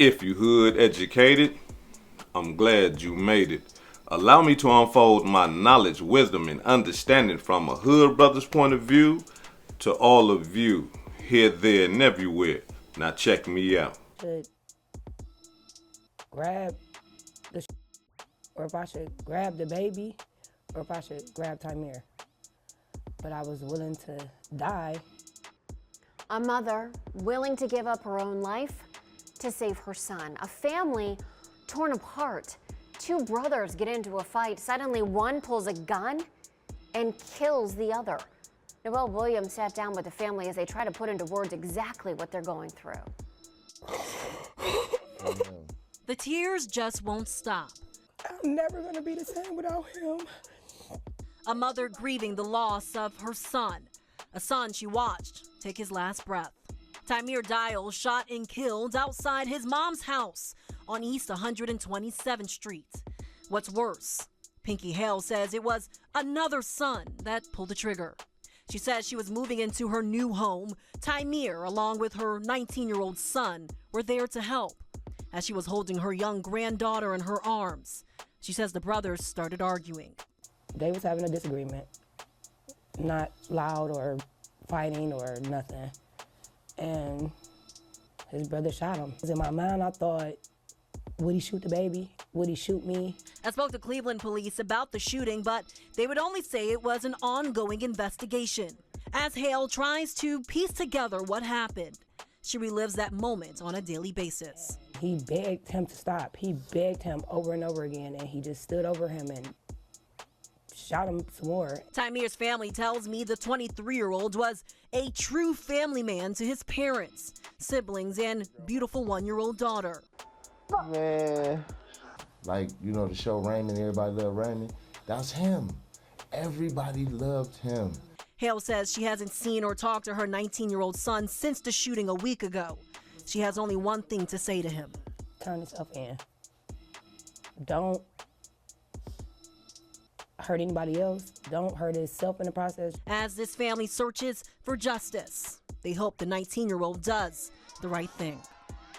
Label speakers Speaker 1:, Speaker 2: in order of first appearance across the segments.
Speaker 1: If you hood educated, I'm glad you made it. Allow me to unfold my knowledge, wisdom, and understanding from a hood brother's point of view to all of you, here, there, and everywhere. Now check me out.
Speaker 2: Should grab the or if I should grab the baby or if I should grab Tamir. But I was willing to die.
Speaker 3: A mother willing to give up her own life to save her son. A family torn apart. Two brothers get into a fight. Suddenly one pulls a gun and kills the other. Noel Williams sat down with the family as they try to put into words exactly what they're going through.
Speaker 4: The tears just won't stop.
Speaker 2: I'm never gonna be the same without him.
Speaker 4: A mother grieving the loss of her son, a son she watched take his last breath. Tamir Dyle shot and killed outside his mom's house on East 127th Street. What's worse, Pinky Hale says it was another son that pulled the trigger. She says she was moving into her new home. Tamir, along with her 19-year-old son, were there to help. As she was holding her young granddaughter in her arms, she says the brothers started arguing.
Speaker 2: They was having a disagreement. Not loud or fighting or nothing. And his brother shot him. In my mind, I thought, would he shoot the baby? Would he shoot me?
Speaker 4: I spoke to Cleveland police about the shooting, but they would only say it was an ongoing investigation. As Hale tries to piece together what happened, she relives that moment on a daily basis.
Speaker 2: He begged him to stop. He begged him over and over again, and he just stood over him and shot him some more.
Speaker 4: Tamir's family tells me the 23-year-old was a true family man to his parents, siblings, and beautiful 1-year-old daughter.
Speaker 5: Man, like, you know, the show Raymond, everybody loved Raymond. That's him. Everybody loved him.
Speaker 4: Hale says she hasn't seen or talked to her 19-year-old son since the shooting a week ago. She has only one thing to say to him.
Speaker 2: Turn yourself in. Don't hurt anybody else. Don't hurt himself in the process.
Speaker 4: As this family searches for justice, they hope the 19-year-old does the right thing.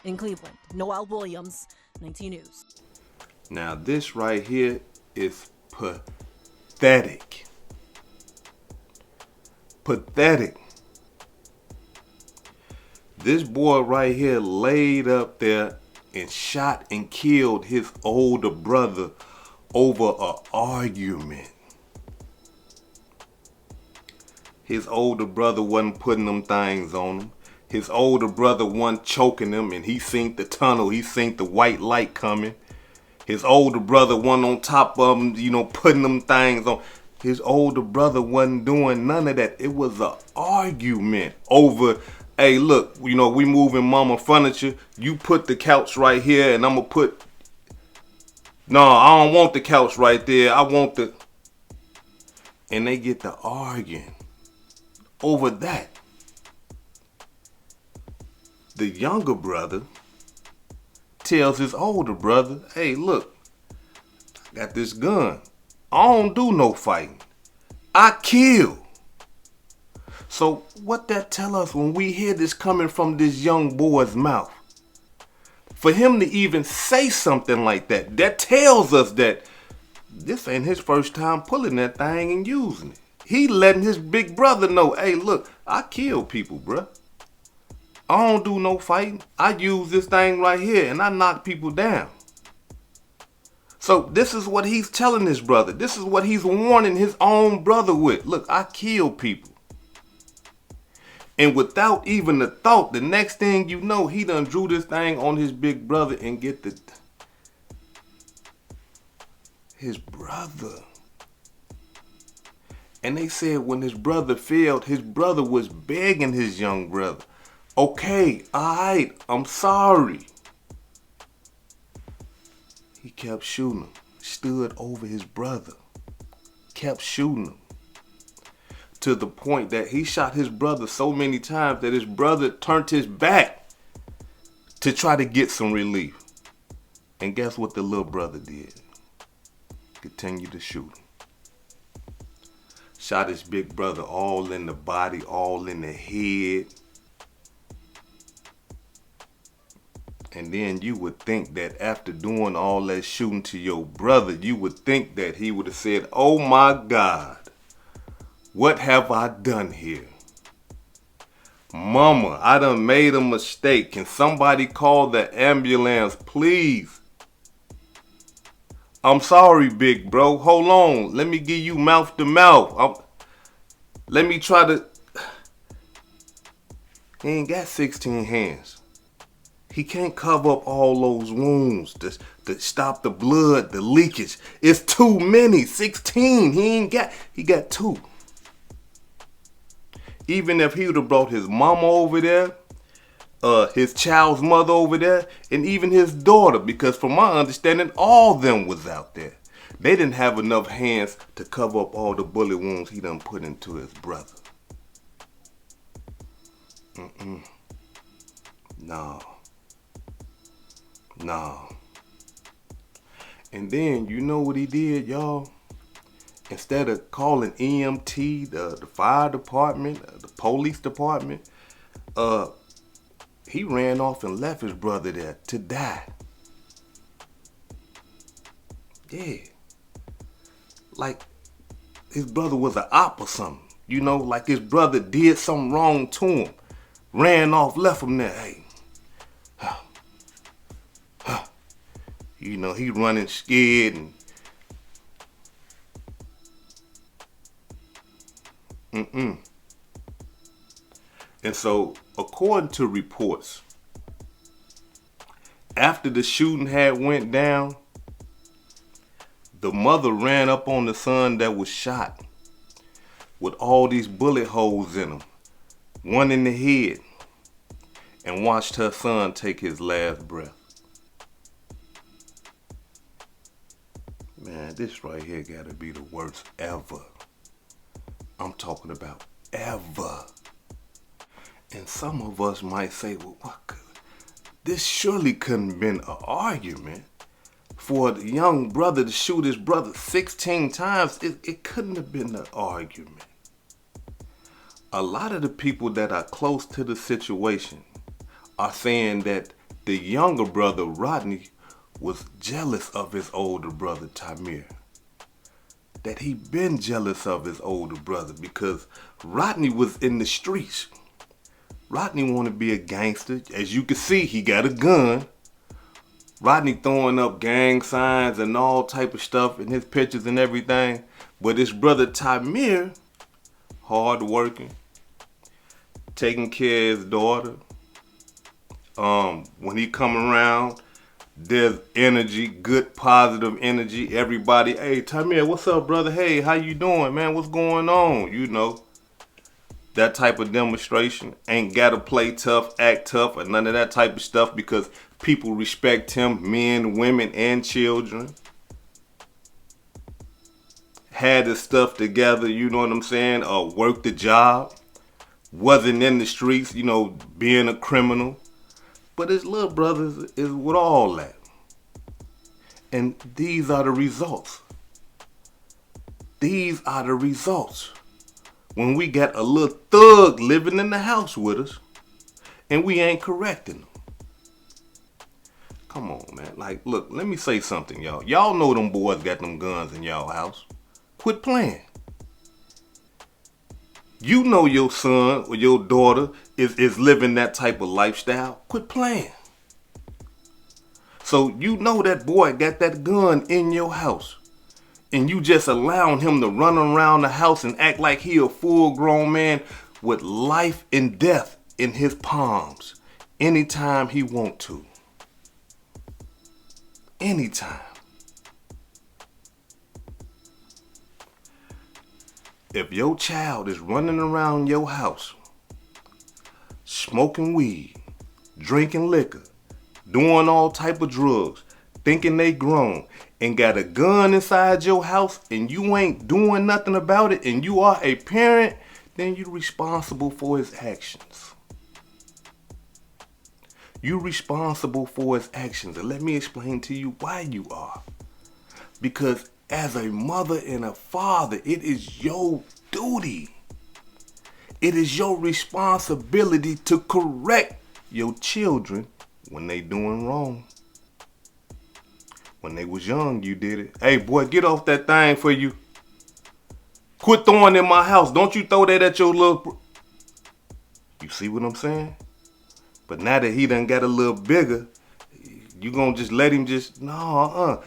Speaker 4: In Cleveland, Noel Williams, 19 News.
Speaker 1: Now this right here is pathetic. Pathetic. This boy right here laid up there and shot and killed his older brother over an argument. His older brother wasn't putting them things on him. His older brother wasn't choking him, and he seen the tunnel. He seen the white light coming. His older brother wasn't on top of him, you know, putting them things on. His older brother wasn't doing none of that. It was an argument over, hey, look, you know, we moving mama furniture. You put the couch right here, and I'm going to put... No, I don't want the couch right there. I want the... And they get to arguing over that. The younger brother tells his older brother, hey, look, I got this gun. I don't do no fighting. I kill. So what that tell us when we hear this coming from this young boy's mouth? For him to even say something like that, that tells us that this ain't his first time pulling that thing and using it. He letting his big brother know, hey, look, I kill people, bruh. I don't do no fighting. I use this thing right here and I knock people down. So this is what he's telling his brother. This is what he's warning his own brother with. Look, I kill people. And without even a thought, the next thing you know, he done drew this thing on his big brother and get his brother. And they said when his brother failed, his brother was begging his young brother, okay, all right, I'm sorry. He kept shooting him, stood over his brother, kept shooting him. To the point that he shot his brother so many times that his brother turned his back to try to get some relief. And guess what the little brother did? Continued to shoot him. Shot his big brother all in the body, all in the head. And then you would think that after doing all that shooting to your brother, you would think that he would have said, oh my God, what have I done here? Mama, I done made a mistake. Can somebody call the ambulance, please? I'm sorry, big bro. Hold on. Let me give you mouth to mouth. Let me try to... He ain't got 16 hands. He can't cover up all those wounds to stop the blood, the leakage. It's too many. 16. He got 2. Even if he would have brought his mama over there, his child's mother over there, and even his daughter, because from my understanding, all of them was out there. They didn't have enough hands to cover up all the bullet wounds he done put into his brother. No. And then, you know what he did, y'all? Instead of calling EMT, the fire department, the police department, he ran off and left his brother there to die. Yeah. Like his brother was an op or something. You know, like his brother did something wrong to him. Ran off, left him there. Hey. You know, he running scared and And so, according to reports, after the shooting had went down, the mother ran up on the son that was shot with all these bullet holes in him, one in the head, and watched her son take his last breath. Man, this right here gotta be the worst ever. I'm talking about ever. And some of us might say, well, this surely couldn't have been an argument for the young brother to shoot his brother 16 times. It couldn't have been an argument. A lot of the people that are close to the situation are saying that the younger brother, Rodney, was jealous of his older brother, Tamir. That he been jealous of his older brother because Rodney was in the streets. Rodney want to be a gangster. As you can see, he got a gun. Rodney throwing up gang signs and all type of stuff in his pictures and everything. But his brother Tamir, hard working, taking care of his daughter. When he come around, there's energy, good positive energy. Everybody, hey Tamir, what's up, brother? Hey, how you doing, man? What's going on? You know, that type of demonstration. Ain't gotta play tough, act tough, or none of that type of stuff because people respect him, men, women, and children. Had his stuff together, you know what I'm saying? Worked the job. Wasn't in the streets, you know, being a criminal. But his little brother is with all that. And these are the results. These are the results. When we got a little thug living in the house with us and we ain't correcting them. Come on, man. Like, look, let me say something, y'all. Y'all know them boys got them guns in y'all house. Quit playing. You know your son or your daughter is living that type of lifestyle. Quit playing. So you know that boy got that gun in your house. And you just allowing him to run around the house and act like he a full-grown man with life and death in his palms anytime he want to. Anytime. If your child is running around your house, smoking weed, drinking liquor, doing all type of drugs, thinking they grown, and got a gun inside your house and you ain't doing nothing about it and you are a parent, then you're responsible for his actions. You're responsible for his actions. And let me explain to you why you are. Because as a mother and a father, it is your duty. It is your responsibility to correct your children when they doing wrong. When they was young, you did it. Hey, boy, get off that thing for you. Quit throwing in my house. Don't you throw that at your little... You see what I'm saying? But now that he done got a little bigger, you gonna just let him just... No,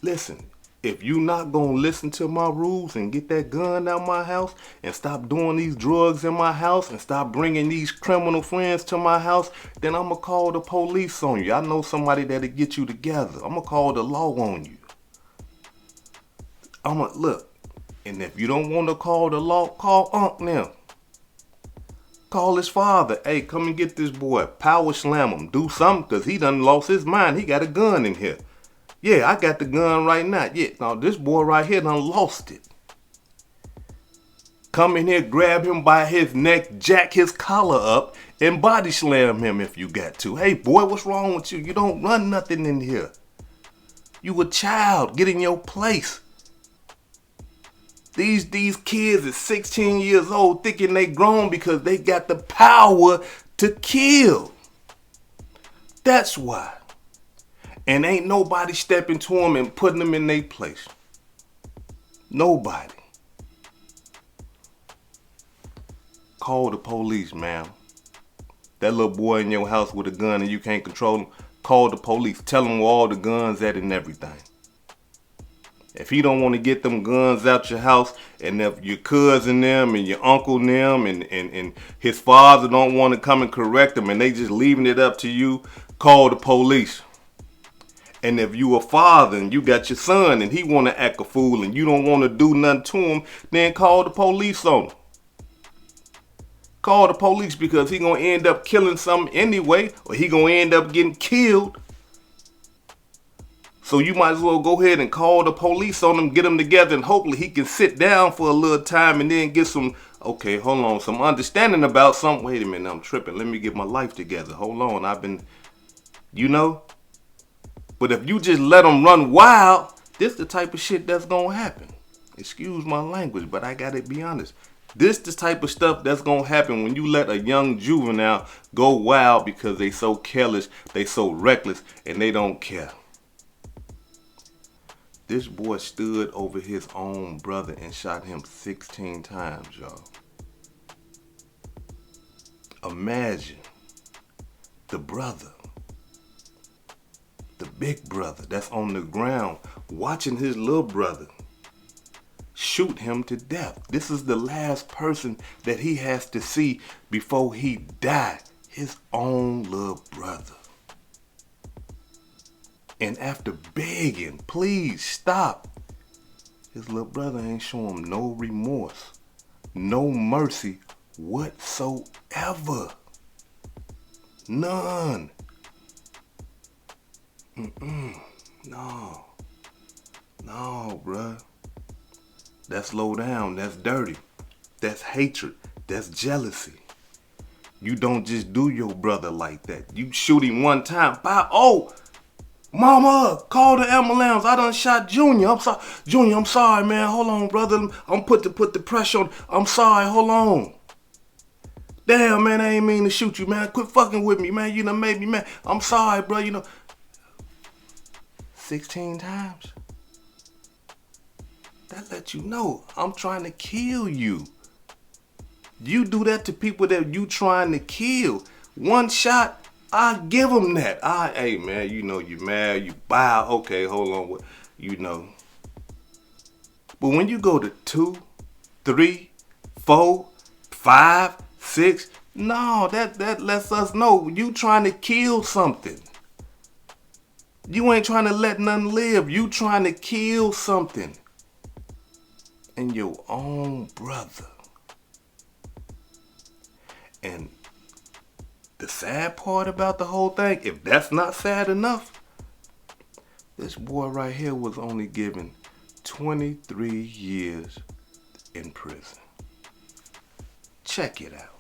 Speaker 1: Listen, if you not gonna listen to my rules and get that gun out my house and stop doing these drugs in my house and stop bringing these criminal friends to my house, then I'm gonna call the police on you. I know somebody that'll get you together. I'm gonna call the law on you. Look, and if you don't want to call the law, call Unc now. Call his father. Hey, come and get this boy. Power slam him. Do something, because he done lost his mind. He got a gun in here. Yeah, I got the gun right now. Yeah, now this boy right here done lost it. Come in here, grab him by his neck, jack his collar up, and body slam him if you got to. Hey, boy, what's wrong with you? You don't run nothing in here. You a child. Get in your place. These kids is 16 years old thinking they grown because they got the power to kill. That's why. And ain't nobody stepping to them and putting them in their place. Nobody. Call the police, ma'am. That little boy in your house with a gun and you can't control him, call the police. Tell them where all the guns at and everything. If he don't want to get them guns out your house, and if your cousin them and your uncle them and his father don't want to come and correct them and they just leaving it up to you, call the police. And if you a father and you got your son and he want to act a fool and you don't want to do nothing to him, then call the police on him. Call the police, because he going to end up killing something anyway, or he going to end up getting killed. So you might as well go ahead and call the police on him, get him together, and hopefully he can sit down for a little time and then get some, okay, hold on, some understanding about something. Wait a minute, I'm tripping. Let me get my life together. Hold on, I've been, you know. But if you just let them run wild, this the type of shit that's going to happen. Excuse my language, but I got to be honest. This the type of stuff that's going to happen when you let a young juvenile go wild because they so careless, they so reckless, and they don't care. This boy stood over his own brother and shot him 16 times, y'all. Imagine the brother, the big brother that's on the ground watching his little brother shoot him to death. This is the last person that he has to see before he died, his own little brother. And after begging, please stop, his little brother ain't showing him no remorse, no mercy whatsoever. None. No, bruh. That's low down. That's dirty. That's hatred. That's jealousy. You don't just do your brother like that. You shoot him one time. Oh, mama, call the ambulance. I done shot Junior. I'm sorry. Junior, I'm sorry, man. Hold on, brother. I'm put the pressure on. I'm sorry. Hold on. Damn, man, I ain't mean to shoot you, man. Quit fucking with me, man. You done made me mad. I'm sorry, bro. 16 times. That let you know I'm trying to kill you. You do that to people that you trying to kill. One shot, I give them that. Hey, man, you mad, you bow. Okay, hold on. But when you go to 2, 3, 4, 5, 6, no, that lets us know you trying to kill something. You ain't trying to let nothing live. You trying to kill something. And your own brother. And the sad part about the whole thing, if that's not sad enough, this boy right here was only given 23 years in prison. Check it out.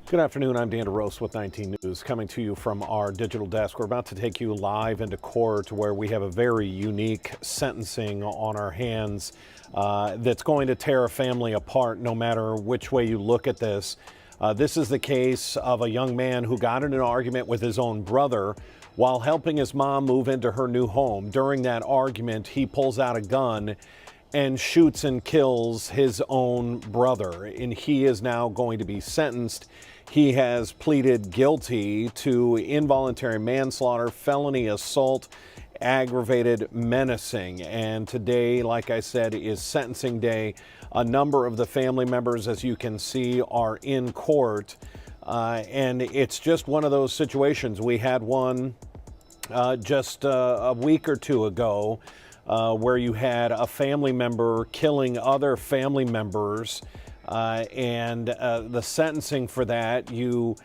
Speaker 6: Good afternoon, I'm Dan DeRose with 19 News, coming to you from our digital desk. We're about to take you live into court where we have a very unique sentencing on our hands that's going to tear a family apart no matter which way you look at this. This is the case of a young man who got in an argument with his own brother while helping his mom move into her new home. During that argument, he pulls out a gun and shoots and kills his own brother, and he is now going to be sentenced. He has pleaded guilty to involuntary manslaughter, felony assault, aggravated menacing, and today, like I said, is sentencing day. A number of the family members, as you can see, are in court, and it's just one of those situations. We had one just a week or two ago where you had a family member killing other family members, and the sentencing for that, you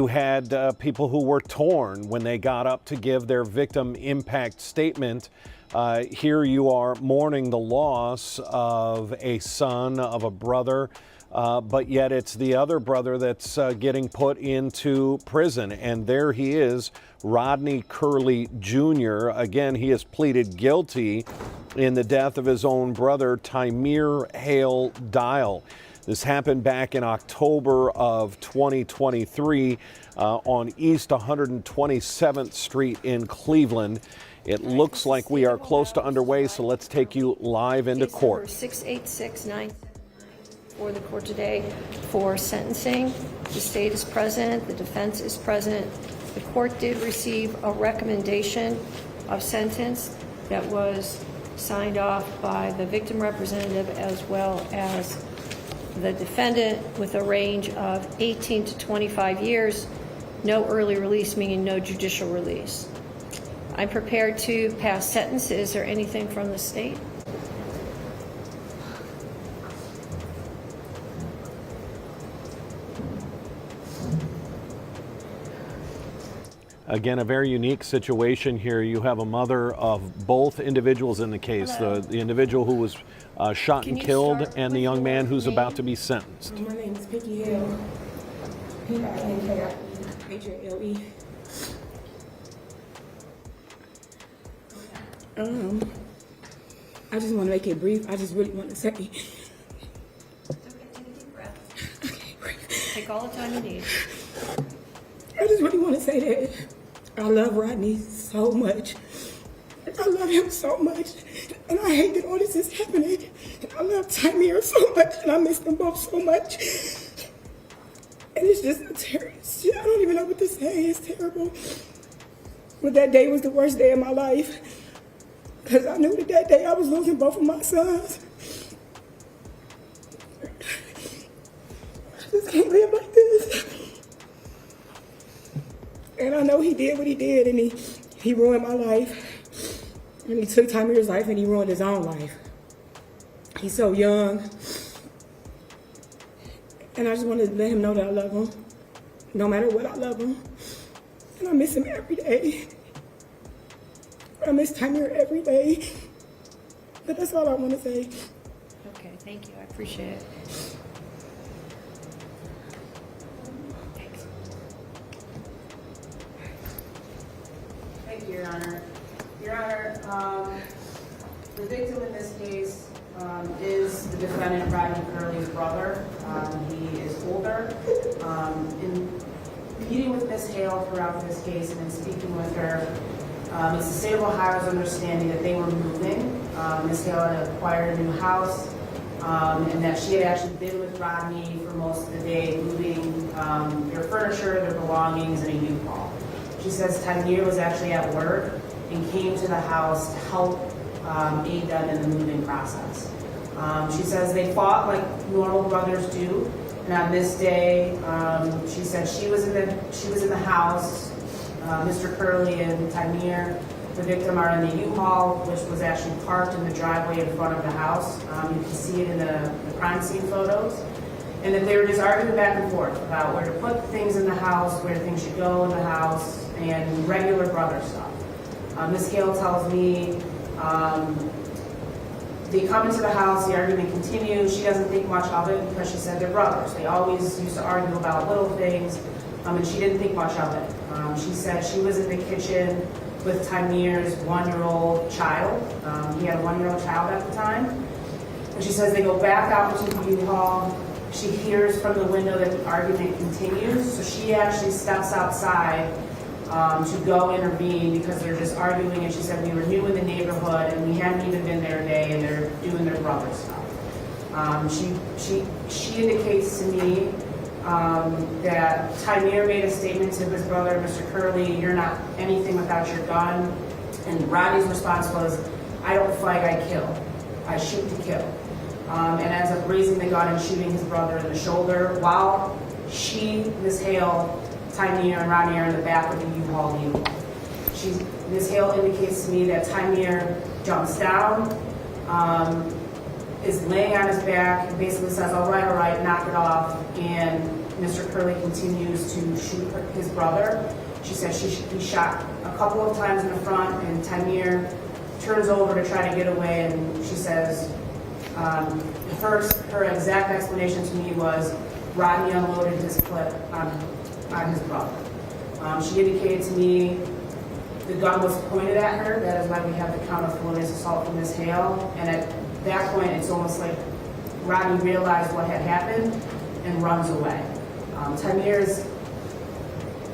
Speaker 6: had people who were torn when they got up to give their victim impact statement. Here you are mourning the loss of a son, of a brother, but yet it's the other brother that's getting put into prison. And there he is, Rodney Curley Jr. Again, he has pleaded guilty in the death of his own brother, Tamir Dyle. This happened back in October of 2023 on East 127th Street in Cleveland. It looks like we are close to underway, so let's take you live into court.
Speaker 7: 686-979 for the court today for sentencing. The state is present, the defense is present. The court did receive a recommendation of sentence that was signed off by the victim representative as well as the defendant, with a range of 18 to 25 years, no early release, meaning no judicial release. I'm prepared to pass sentence. Is there anything from the state?
Speaker 6: Again, a very unique situation here. You have a mother of both individuals in the case, the individual who was shot and killed, and the young man who's about to be sentenced.
Speaker 2: My name is Picky Hill. P-I-N-K-I-H-A-L-E. I just want to make it brief. I just really want to say.
Speaker 7: Okay, take a deep breath. Okay, take all the time you need.
Speaker 2: I just really want to say that I love Rodney so much. I love him so much. And I hate that all this is happening. And I love Tamir so much. And I miss them both so much. And it's just terrible. I don't even know what to say. It's terrible. But that day was the worst day of my life. Because I knew that day I was losing both of my sons. I just can't live like this. And I know he did what he did, and he ruined my life. And he took Tamir's life, and he ruined his own life. He's so young. And I just wanted to let him know that I love him. No matter what, I love him. And I miss him every day. I miss Tamir every day. But that's all I want to say.
Speaker 7: Okay, thank you. I appreciate it.
Speaker 8: Thank you, Your Honor. Your Honor, the victim in this case is the defendant, Rodney Curley's brother. He is older. In meeting with Ms. Hale throughout this case and in speaking with her, it's the state of Ohio's understanding that they were moving. Ms. Hale had acquired a new house, and that she had actually been with Rodney for most of the day, moving their furniture, their belongings, in a U-Haul. She says Tamir was actually at work and came to the house to help aid them in the moving process. She says they fought like normal brothers do, and on this day, she said she was in the house. Mr. Curley and Tamir, the victim, are in the U-Haul, which was actually parked in the driveway in front of the house. You can see it in the crime scene photos. And that they were just arguing back and forth about where to put things in the house, where things should go in the house, and regular brother stuff. Ms. Hale tells me they come into the house, the argument continues. She doesn't think much of it because she said they're brothers. They always used to argue about little things, and she didn't think much of it. She said she was in the kitchen with Tamir's one-year-old child. He had a one-year-old child at the time. And she says they go back out into the U-Haul. she hears from the window that the argument continues, so she actually steps outside to go intervene because they're just arguing, and she said we were new in the neighborhood and we hadn't even been there a day and they're doing their brother stuff. She indicates to me that Tamir made a statement to his brother, Mr. Curley, you're not anything without your gun. And Rodney's response was, I don't fight, I kill. I shoot to kill. And ends up raising the gun and shooting his brother in the shoulder while she, Ms. Hale, Tamir, and Rodney are in the back of the U-Haul vehicle. Ms. Hale indicates to me that Tamir jumps down, is laying on his back, and basically says, all right, knock it off, and Mr. Curley continues to shoot his brother. She said he shot a couple of times in the front, and Tamir turns over to try to get away, and she says, her exact explanation to me was Rodney unloaded his clip on his brother. She indicated to me the gun was pointed at her. That is why we have the count of felonious assault from Ms. Hale. And at that point, it's almost like Rodney realized what had happened and runs away. Tamir's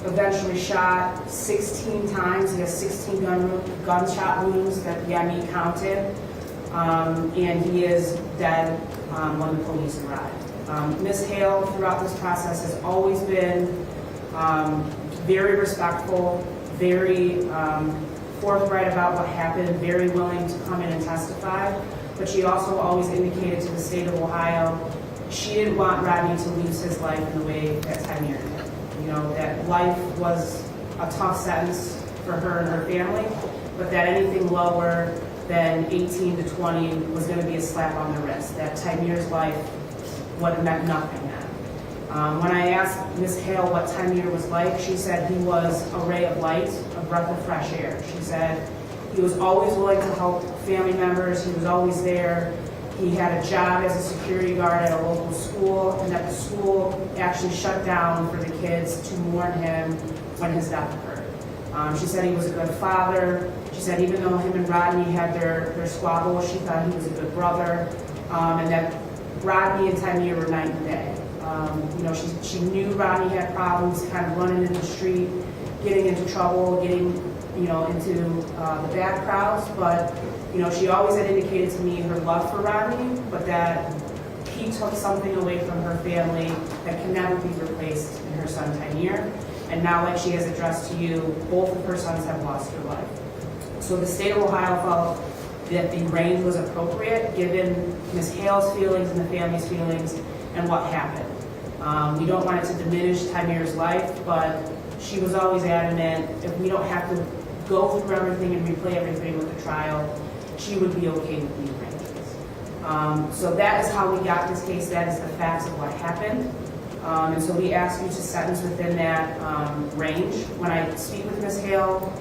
Speaker 8: eventually shot 16 times. He has 16 gunshot wounds that Yemi counted. And he is dead when the police arrived. Ms. Hale, throughout this process, has always been very respectful, very forthright about what happened, very willing to come in and testify. But she also always indicated to the state of Ohio she didn't want Rodney to lose his life in the way that Tamir did. You know, that life was a tough sentence for her and her family, but that anything lower than 18 to 20 was going to be a slap on the wrist, that Tamir's life would have meant nothing then. When I asked Ms. Hale what Tamir was like, she said he was a ray of light, a breath of fresh air. She said he was always willing to help family members, he was always there. He had a job as a security guard at a local school, and that the school actually shut down for the kids to mourn him when his death occurred. She said he was a good father. She said even though him and Rodney had their squabbles, she thought he was a good brother, and that Rodney and Tamir were night and day. You know, she knew Rodney had problems, kind of running in the street, getting into trouble, getting, you know, into the bad crowds, but you know, she always had indicated to me her love for Rodney, but that he took something away from her family that can never be replaced in her son Tamir. And now, like she has addressed to you, both of her sons have lost their life. So the state of Ohio felt that the range was appropriate given Ms. Hale's feelings and the family's feelings and what happened. We don't want it to diminish Tamir's life, but she was always adamant if we don't have to go through everything and replay everything with the trial, she would be okay with these ranges. So that is how we got this case. That is the facts of what happened. And so we ask you to sentence within that range. When I speak with Ms. Hale,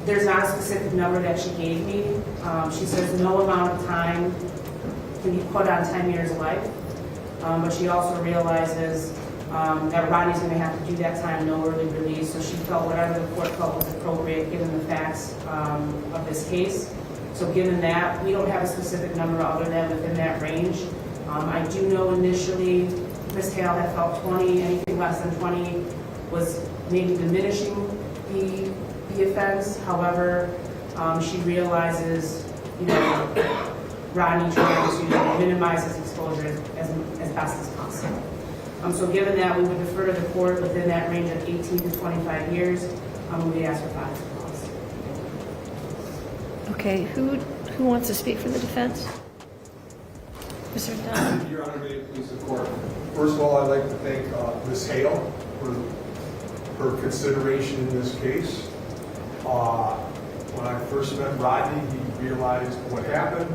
Speaker 8: there's not a specific number that she gave me. She says no amount of time can be put on 10 years of life. But she also realizes that Rodney's going to have to do that time, no early release. So she felt whatever the court felt was appropriate given the facts of this case. So given that, we don't have a specific number other than within that range. I do know initially Ms. Hale had felt 20, anything less than 20 was maybe diminishing the offense. However, she realizes, you know, Rodney trying to minimize his exposure as best as possible. So given that, we would defer to the court within that range of 18 to 25 years. We ask for 5 calls.
Speaker 7: Okay, who wants to speak for the defense? Mr. Dyle.
Speaker 9: Your Honor, may it please the court. First of all, I'd like to thank Ms. Hale for her consideration in this case. When I first met Rodney, he realized what happened,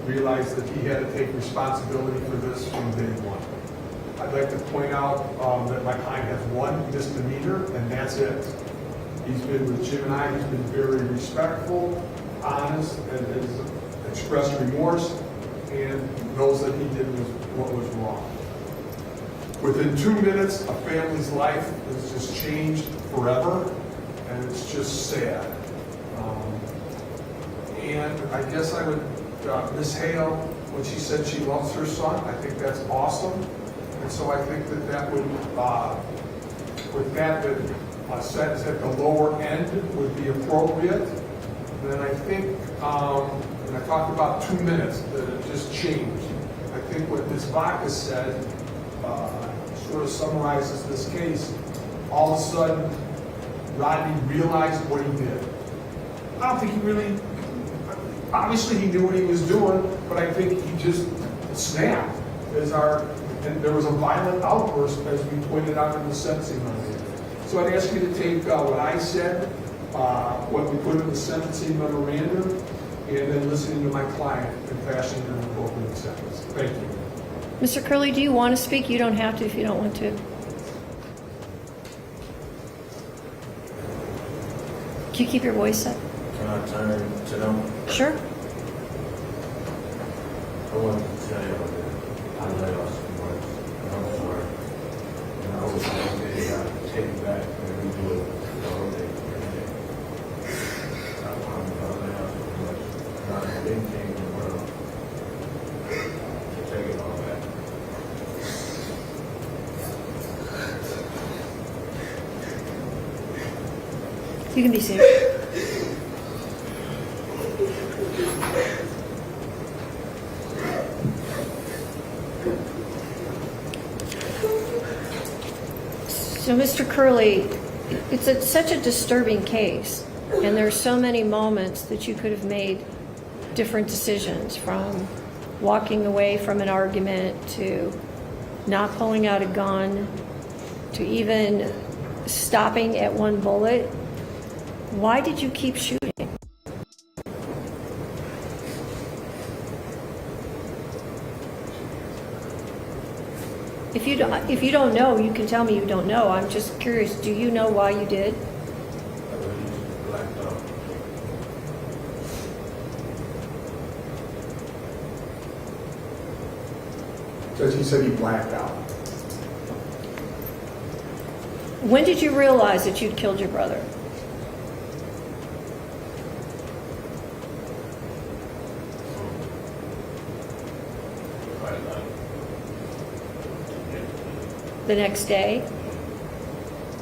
Speaker 9: realized that he had to take responsibility for this from day one. I'd like to point out that my client has one misdemeanor, and that's it. He's been with Jim and I, he's been very respectful, honest, and has expressed remorse, and knows that he did what was wrong. Within 2 minutes, a family's life has just changed forever, and it's just sad. And I guess I would, Ms. Hale, when she said she loves her son. I think that's awesome. And so I think that would, with that, a sentence at the lower end would be appropriate. And then I think, and I talked about 2 minutes, that it just changed. I think what Ms. Vaca said sort of summarizes this case. All of a sudden, Rodney realized what he did. I don't think he really, obviously he knew what he was doing, but I think he just snapped. And there was a violent outburst, as we pointed out in the sentencing memorandum. So I'd ask you to take what I said, what we put in the sentencing memorandum, and then listening to my client and fashioning an appropriate sentence. Thank you.
Speaker 7: Mr. Curley, do you want to speak? You don't have to if you don't want to. Can you keep your voice up?
Speaker 10: Can I turn to them?
Speaker 7: Sure.
Speaker 10: I want to tell y'all that I love y'all so much. And I'm sorry. And I was one day I take it back and redo it the whole day, every day. I promise I love y'all so much. Not anything in the world to take it all back.
Speaker 7: You can be seated. So, Mr. Curley, it's such a disturbing case, and there are so many moments that you could have made different decisions, from walking away from an argument to not pulling out a gun to even stopping at one bullet. Why did you keep shooting? If you don't know, you can tell me you don't know. I'm just curious. Do you know why you did?
Speaker 10: I really just blacked out.
Speaker 9: Judge, he said he blacked out.
Speaker 7: When did you realize that you'd killed your brother? The next day?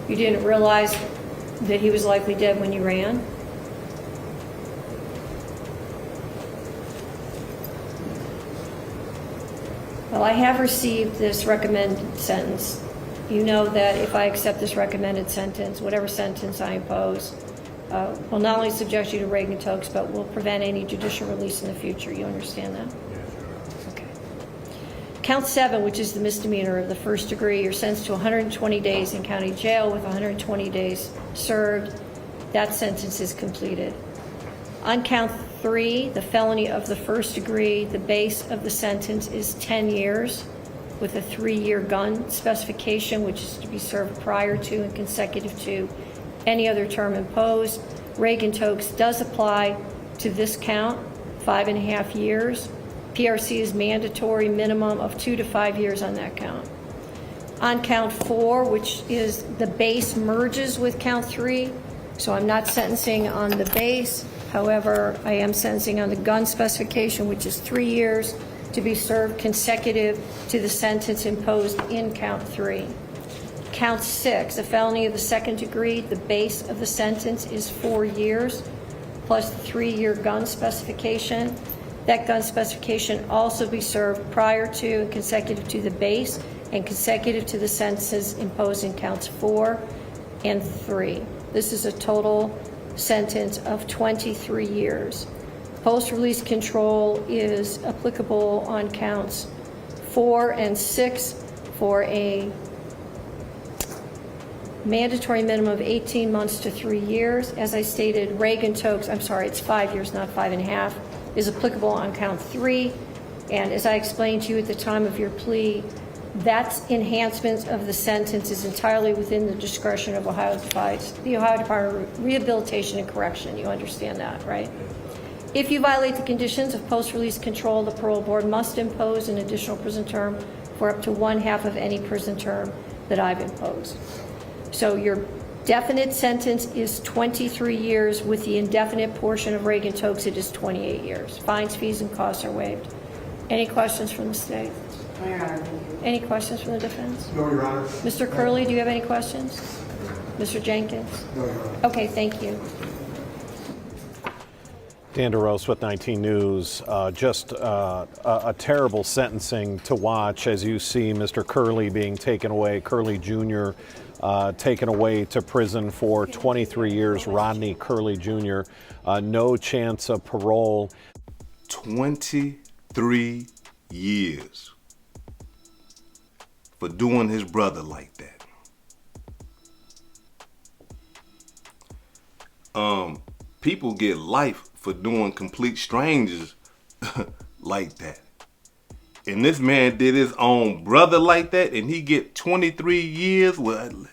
Speaker 7: You didn't realize that he was likely dead when you ran? Well, I have received this recommended sentence. You know that if I accept this recommended sentence, whatever sentence I impose, will not only subject you to Reagan Tokes, but will prevent any judicial release in the future. You understand that? Okay. Count 7, which is the misdemeanor of the first degree, you're sentenced to 120 days in county jail with 120 days served. That sentence is completed. On count 3, the felony of the first degree, the base of the sentence is 10 years with a 3-year gun specification, which is to be served prior to and consecutive to any other term imposed. Reagan Tokes does apply to this count, 5.5 years. PRC is mandatory minimum of 2 to 5 years on that count. On count 4, which is the base merges with count 3, so I'm not sentencing on the base. However, I am sentencing on the gun specification, which is 3 years to be served consecutive to the sentence imposed in count 3. Count 6, a felony of the second degree, the base of the sentence is 4 years plus the 3-year gun specification. That gun specification also be served prior to and consecutive to the base and consecutive to the sentences imposed in counts 4 and 3. This is a total sentence of 23 years. Post-release control is applicable on counts 4 and 6 for a mandatory minimum of 18 months to 3 years. As I stated, Reagan Tokes, I'm sorry, it's 5 years, not 5.5, is applicable on count 3. And as I explained to you at the time of your plea, that enhancement of the sentence is entirely within the discretion of the Ohio Department of Rehabilitation and Correction. You understand that, right? If you violate the conditions of post-release control, the parole board must impose an additional prison term for up to 1/2 of any prison term that I've imposed. So your definite sentence is 23 years. With the indefinite portion of Reagan Tokes, it is 28 years. Fines, fees, and costs are waived. Any questions from the state?
Speaker 8: No, Your Honor, thank you.
Speaker 7: Any questions from the defense?
Speaker 9: No, Your Honor.
Speaker 7: Mr. Curley, do you have any questions? Mr. Jenkins?
Speaker 9: No, Your Honor.
Speaker 7: Okay, thank you.
Speaker 6: Dan DeRose with 19 News. Just a terrible sentencing to watch as you see Mr. Curley being taken away, Curley Jr. Taken away to prison for 23 years. Rodney Curley Jr. No chance of parole.
Speaker 1: 23 years for doing his brother like that. People get life for doing complete strangers like that. And this man did his own brother like that, and he get 23 years. Well,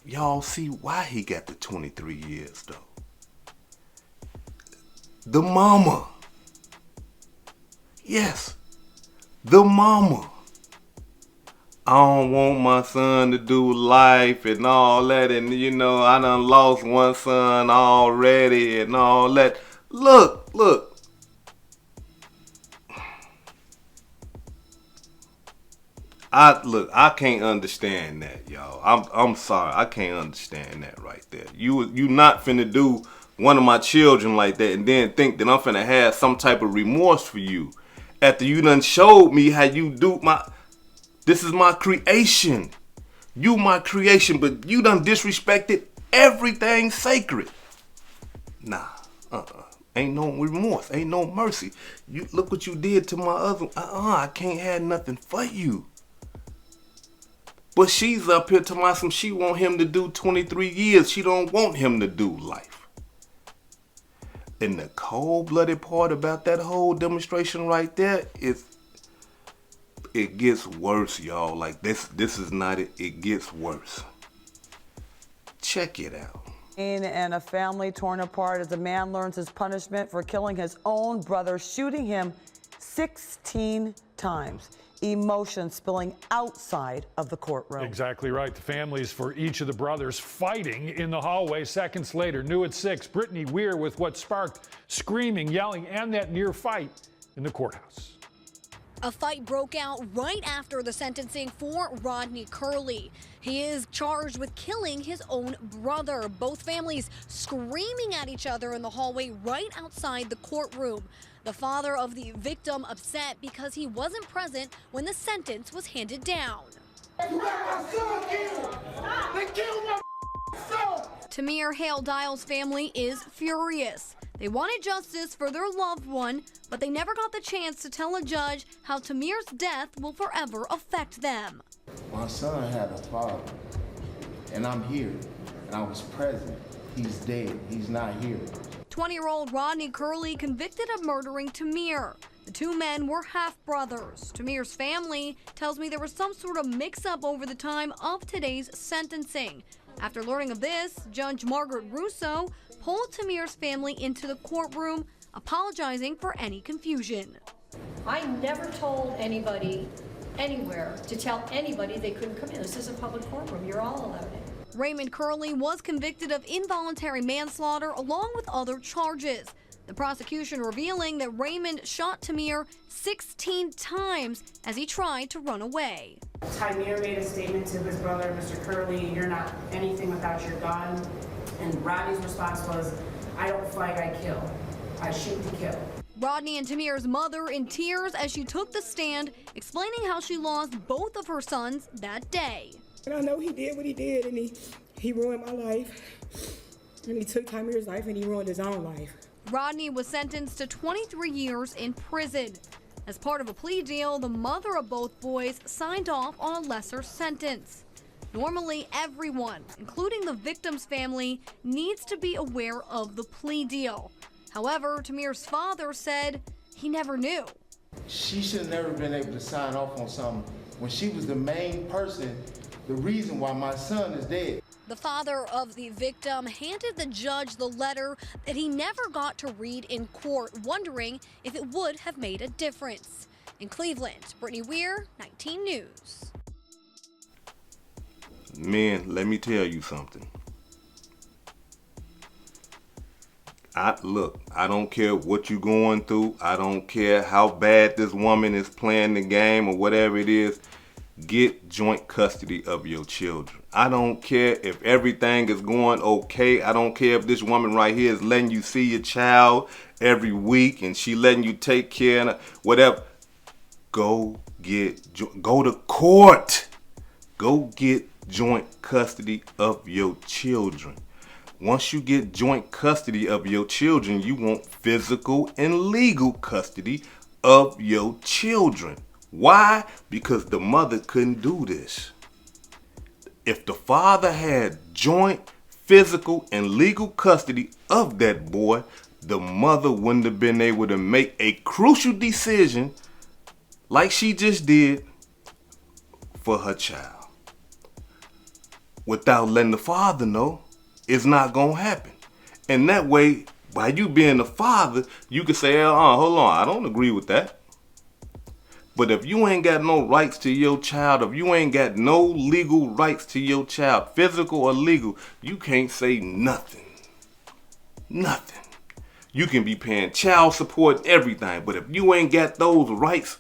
Speaker 1: y'all see why he got the 23 years, though. The mama. Yes, the mama. I don't want my son to do life and all that, and you know, I done lost one son already and all that. Look. I can't understand that, y'all. I'm sorry, I can't understand that right there. You not finna do one of my children like that and then think that I'm finna have some type of remorse for you after you done showed me how you do my. This is my creation. You my creation, but you done disrespected everything sacred. Nah, ain't no remorse, ain't no mercy. You look what you did to my other. I can't have nothing for you. But she's up here to some. She want him to do 23 years. She don't want him to do life. And the cold-blooded part about that whole demonstration right there is, it gets worse, y'all. Like this is not it. It gets worse. Check it out.
Speaker 11: And a family torn apart as a man learns his punishment for killing his own brother, shooting him 16 times. Emotion spilling outside of the courtroom.
Speaker 12: Exactly right. The families for each of the brothers fighting in the hallway seconds later. New at 6, Brittany Weir with what sparked screaming, yelling, and that near fight in the courthouse.
Speaker 13: A fight broke out right after the sentencing for Rodney Curley. He is charged with killing his own brother. Both families screaming at each other in the hallway right outside the courtroom. The father of the victim upset because he wasn't present when the sentence was handed down. Tamir Dyle's family is furious. They wanted justice for their loved one, but they never got the chance to tell a judge how Tamir's death will forever affect them.
Speaker 5: My son had a father, and I'm here, and I was present. He's dead. He's not here.
Speaker 13: 20-year-old Rodney Curley convicted of murdering Tamir. The two men were half-brothers. Tamir's family tells me there was some sort of mix-up over the time of today's sentencing. After learning of this, Judge Margaret Russo pulled Tamir's family into the courtroom, apologizing for any confusion.
Speaker 7: I never told anybody anywhere to tell anybody they couldn't come in. This is a public courtroom. You're all allowed in.
Speaker 13: Raymond Curley was convicted of involuntary manslaughter along with other charges. The prosecution revealing that Raymond shot Tamir 16 times as he tried to run away.
Speaker 8: Tamir made a statement to his brother, Mr. Curley, "You're not anything without your gun." And Rodney's response was, "I don't fight, I kill. I shoot to kill."
Speaker 13: Rodney and Tamir's mother in tears as she took the stand, explaining how she lost both of her sons that day.
Speaker 2: And I know he did what he did, and he ruined my life. And he took Tamir's life, and he ruined his own life.
Speaker 13: Rodney was sentenced to 23 years in prison. As part of a plea deal, the mother of both boys signed off on a lesser sentence. Normally, everyone, including the victim's family, needs to be aware of the plea deal. However, Tamir's father said he never knew.
Speaker 5: She should have never been able to sign off on something when she was the main person, the reason why my son is dead.
Speaker 13: The father of the victim handed the judge the letter that he never got to read in court, wondering if it would have made a difference. In Cleveland, Brittany Weir, 19 News.
Speaker 1: Men, let me tell you something. Look, I don't care what you're going through. I don't care how bad this woman is playing the game or whatever it is. Get joint custody of your children. I don't care if everything is going okay. I don't care if this woman right here is letting you see your child every week and she letting you take care of whatever. Go to court. Go get joint custody of your children. Once you get joint custody of your children, you want physical and legal custody of your children. Why? Because the mother couldn't do this. If the father had joint physical and legal custody of that boy, the mother wouldn't have been able to make a crucial decision like she just did for her child. Without letting the father know, it's not going to happen. And that way, by you being the father, you can say, hold on, I don't agree with that. But if you ain't got no rights to your child, if you ain't got no legal rights to your child, physical or legal, you can't say nothing. Nothing. You can be paying child support and everything, but if you ain't got those rights,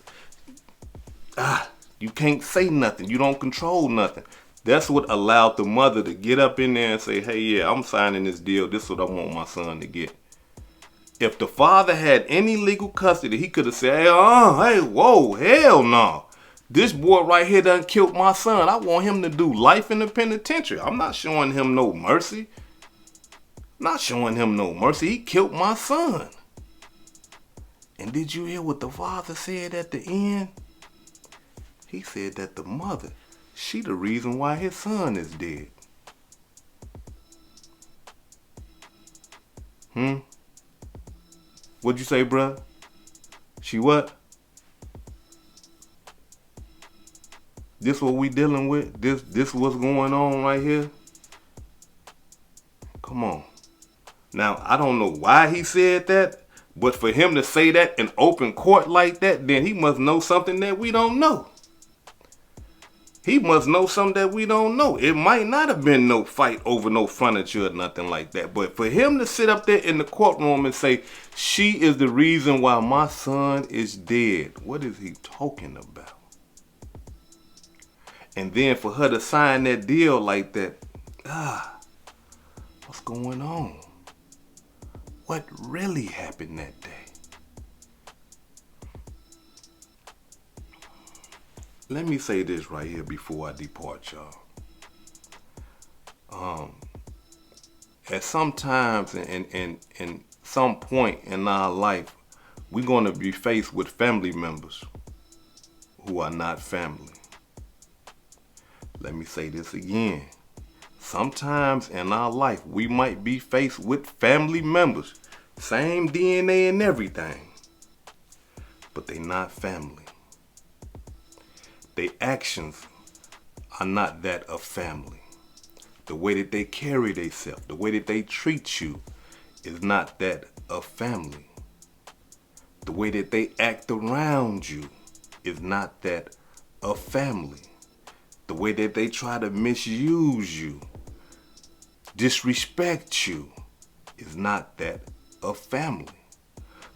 Speaker 1: you can't say nothing. You don't control nothing. That's what allowed the mother to get up in there and say, hey, yeah, I'm signing this deal. This is what I want my son to get. If the father had any legal custody, he could have said, hey, whoa, hell no. This boy right here done killed my son. I want him to do life in the penitentiary. I'm not showing him no mercy. Not showing him no mercy. He killed my son. And did you hear what the father said at the end? He said that the mother, she the reason why his son is dead. What'd you say, bruh? She what? This what we dealing with? This what's going on right here? Come on. Now, I don't know why he said that, but for him to say that in open court like that, then he must know something that we don't know. He must know something that we don't know. It might not have been no fight over no furniture or nothing like that. But for him to sit up there in the courtroom and say, she is the reason why my son is dead. What is he talking about? And then for her to sign that deal like that, what's going on? What really happened that day? Let me say this right here before I depart, y'all. At some times and some point in our life, we're going to be faced with family members who are not family. Let me say this again. Sometimes in our life, we might be faced with family members, same DNA and everything, but they not family. Their actions are not that of family. The way that they carry themselves, the way that they treat you is not that of family. The way that they act around you is not that of family. The way that they try to misuse you, disrespect you, is not that of family.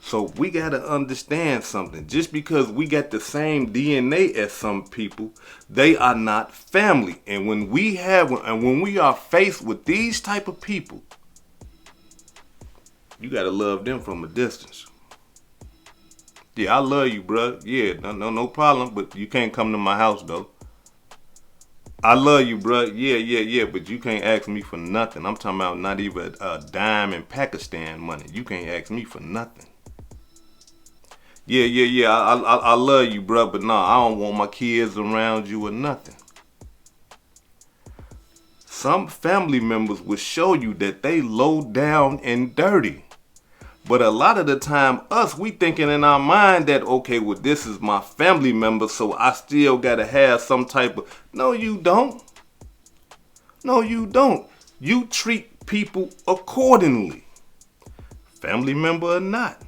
Speaker 1: So we got to understand something. Just because we got the same DNA as some people, they are not family. And when we are faced with these type of people, you got to love them from a distance. Yeah, I love you, bro. Yeah, no problem. But you can't come to my house, though. I love you, bro. Yeah. But you can't ask me for nothing. I'm talking about not even a dime in Pakistan money. You can't ask me for nothing. Yeah. I love you, bro. But no, I don't want my kids around you or nothing. Some family members will show you that they low down and dirty. But a lot of the time, we thinking in our mind that, okay, well, this is my family member, so I still got to have some type of... No, you don't. No, you don't. You treat people accordingly. Family member or not.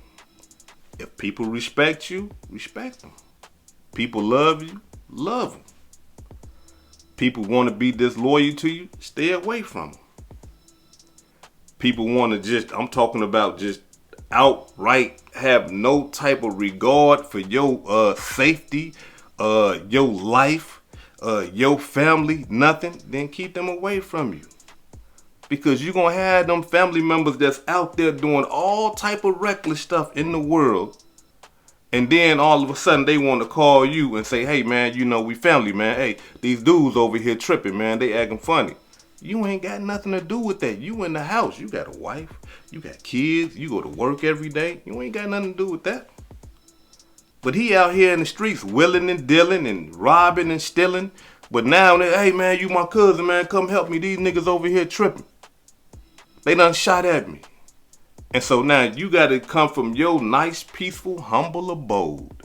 Speaker 1: If people respect you, respect them. People love you, love them. People want to be disloyal to you, stay away from them. People want to just, I'm talking about just outright have no type of regard for your safety, your life, your family, nothing, then keep them away from you. Because you're going to have them family members that's out there doing all type of reckless stuff in the world. And then all of a sudden they want to call you and say, hey, man, you know, we family, man. Hey, these dudes over here tripping, man. They acting funny. You ain't got nothing to do with that. You in the house. You got a wife. You got kids. You go to work every day. You ain't got nothing to do with that. But he out here in the streets willing and dealing and robbing and stealing. But now, hey, man, you my cousin, man. Come help me. These niggas over here tripping. They done shot at me. And so now you got to come from your nice, peaceful, humble abode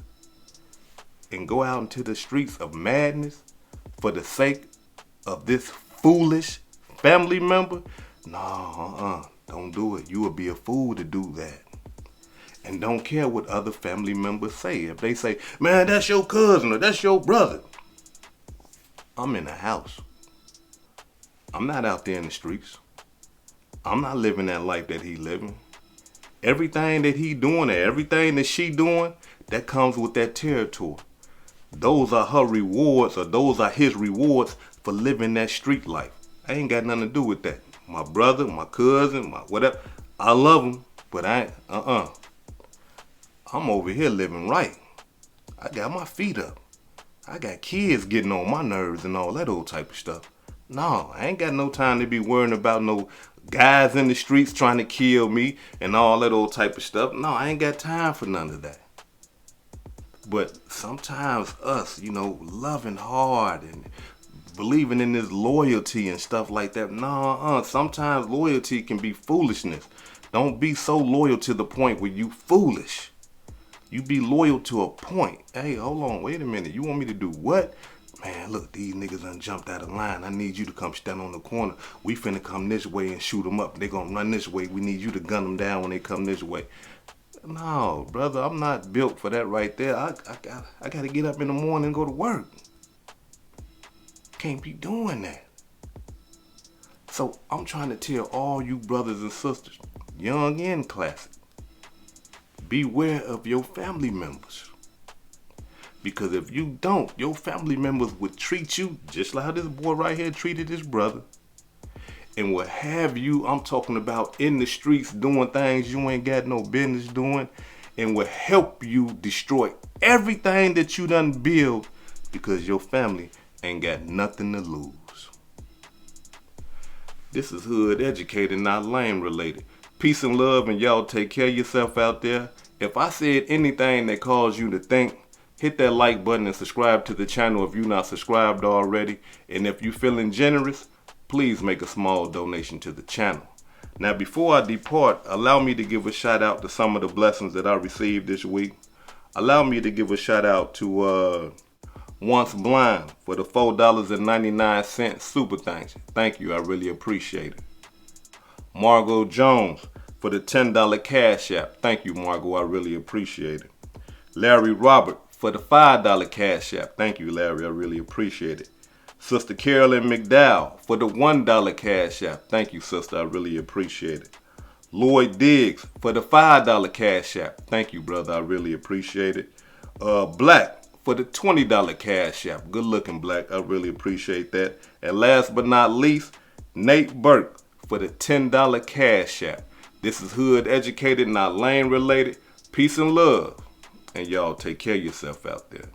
Speaker 1: and go out into the streets of madness for the sake of this foolish family member? No, don't do it. You would be a fool to do that. And don't care what other family members say. If they say, man, that's your cousin or that's your brother. I'm in the house. I'm not out there in the streets. I'm not living that life that he living. Everything that he doing, everything that she doing, that comes with that territory. Those are her rewards, or those are his rewards for living that street life. I ain't got nothing to do with that. My brother, my cousin, my whatever, I love them, but I I'm over here living right. I got my feet up. I got kids getting on my nerves and all that old type of stuff. No, I ain't got no time to be worrying about no guys in the streets trying to kill me and all that old type of stuff. No, I ain't got time for none of that. But sometimes us, you know, loving hard and believing in this loyalty and stuff like that. No, sometimes loyalty can be foolishness. Don't be so loyal to the point where you foolish. You be loyal to a point. Hey, hold on, wait a minute. You want me to do what? Man, look, these niggas done jumped out of line. I need you to come stand on the corner. We finna come this way and shoot them up. They gonna run this way. We need you to gun them down when they come this way. No, brother, I'm not built for that right there. I gotta get up in the morning and go to work. Can't be doing that. So I'm trying to tell all you brothers and sisters, young and classic, beware of your family members. Because if you don't, your family members would treat you just like how this boy right here treated his brother. And will have you, I'm talking about in the streets doing things you ain't got no business doing. And will help you destroy everything that you done build because your family ain't got nothing to lose. This is hood educated, not lame related. Peace and love, and y'all take care of yourself out there. If I said anything that caused you to think, hit that like button and subscribe to the channel if you're not subscribed already. And if you're feeling generous, please make a small donation to the channel. Now, before I depart, allow me to give a shout out to some of the blessings that I received this week. Allow me to give a shout out to Once Blind for the $4.99 super thanks. Thank you, I really appreciate it. Margot Jones for the $10 cash app. Thank you, Margot, I really appreciate it. Larry Robert for the $5 cash app. Thank you, Larry, I really appreciate it. Sister Carolyn McDowell for the $1 cash app. Thank you, sister, I really appreciate it. Lloyd Diggs for the $5 cash app. Thank you, brother, I really appreciate it. Black for the $20 cash app. Good looking, Black, I really appreciate that. And last but not least, Nate Burke for the $10 cash app. This is hood educated, not lane related. Peace and love. And y'all take care of yourself out there.